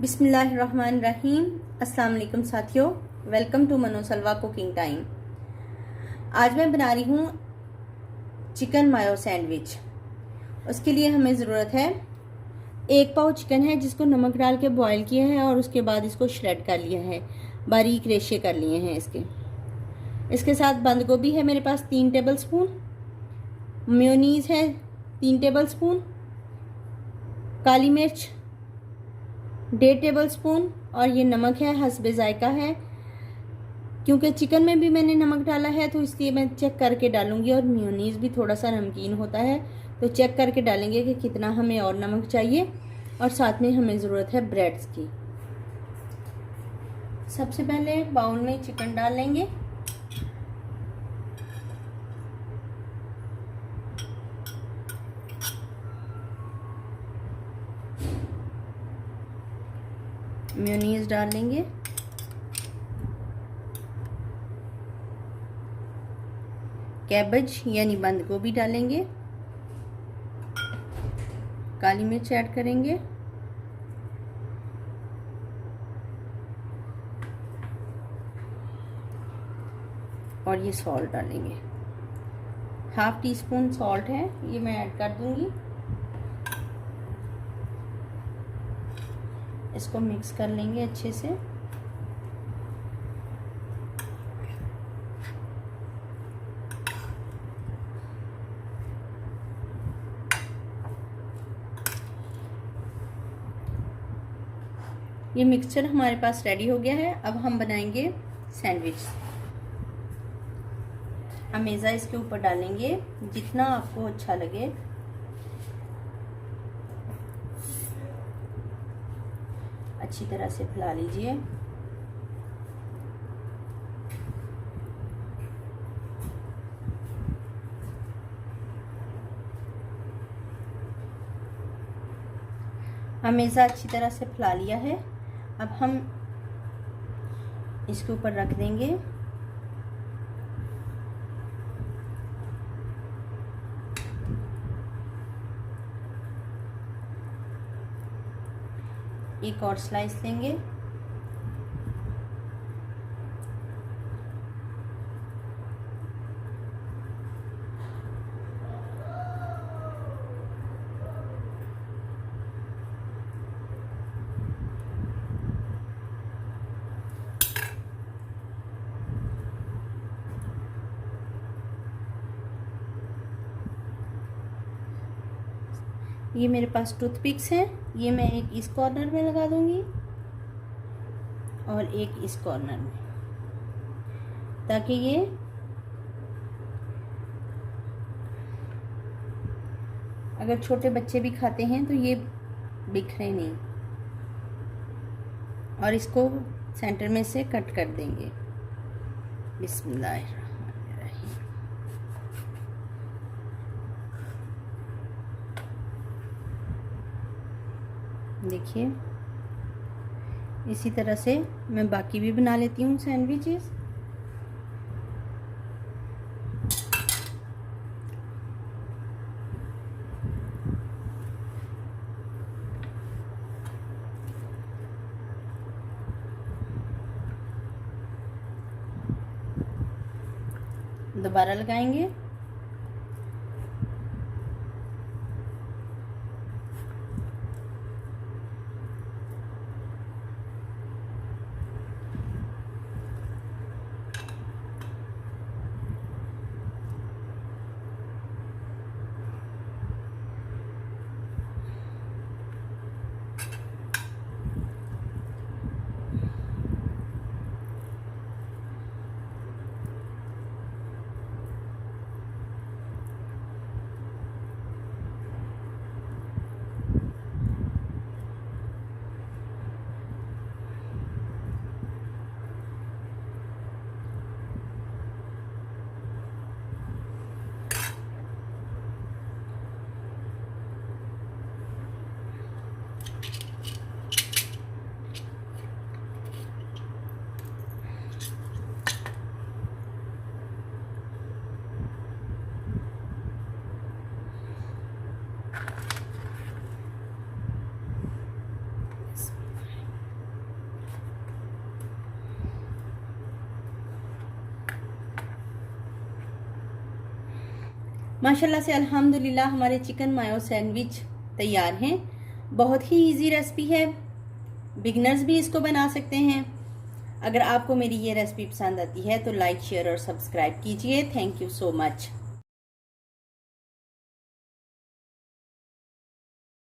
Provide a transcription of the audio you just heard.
बिस्मिल्लाहिर्रहमानिर्रहीम। अस्सलाम वालेकुम साथियों, वेलकम टू मनोसलवा कुकिंग टाइम। आज मैं बना रही हूँ चिकन मायो सैंडविच। उसके लिए हमें ज़रूरत है 1 पाव चिकन है जिसको नमक डाल के बॉईल किया है और उसके बाद इसको श्रेड कर लिया है, बारीक रेशे कर लिए हैं इसके साथ बंद गोभी है मेरे पास 3 टेबल स्पून, मेयोनीज़ है 3 टेबल स्पून, काली मिर्च 1.5 टेबल स्पून और ये नमक है हस्बे जायका है। क्योंकि चिकन में भी मैंने नमक डाला है तो इसलिए मैं चेक करके डालूंगी, और मेयोनीज़ भी थोड़ा सा नमकीन होता है तो चेक करके डालेंगे कि कितना हमें और नमक चाहिए। और साथ में हमें ज़रूरत है ब्रेड्स की। सबसे पहले बाउल में चिकन डाल लेंगे। मेयोनीज़ डाल लेंगे, कैबेज यानी बंद गोभी डालेंगे, काली मिर्च ऐड करेंगे, और ये सॉल्ट डालेंगे। 1/2 टीस्पून सॉल्ट है, ये मैं ऐड कर दूंगी। इसको मिक्स कर लेंगे अच्छे से। ये मिक्सचर हमारे पास रेडी हो गया है। अब हम बनाएंगे सैंडविच। अमेज़ा इसके ऊपर डालेंगे जितना आपको अच्छा लगे। अच्छी तरह से फैला लीजिए। अमेज़ा अच्छी तरह से फैला लिया है। अब हम इसके ऊपर रख देंगे एक और स्लाइस लेंगे। ये मेरे पास टूथपिक्स हैं, ये मैं एक इस कॉर्नर में लगा दूंगी और एक इस कॉर्नर में, ताकि ये अगर छोटे बच्चे भी खाते हैं तो ये बिखरे नहीं। और इसको सेंटर में से कट कर देंगे। बिस्मिल्लाह। देखिए इसी तरह से मैं बाकी भी बना लेती हूँ सैंडविचेस। दोबारा लगाएंगे। माशाल्लाह से अल्हम्दुलिल्लाह हमारे चिकन मायो सैंडविच तैयार हैं। बहुत ही इजी रेसिपी है, बिगनर्स भी इसको बना सकते हैं। अगर आपको मेरी ये रेसिपी पसंद आती है तो लाइक, शेयर और सब्सक्राइब कीजिए। Thank you so much.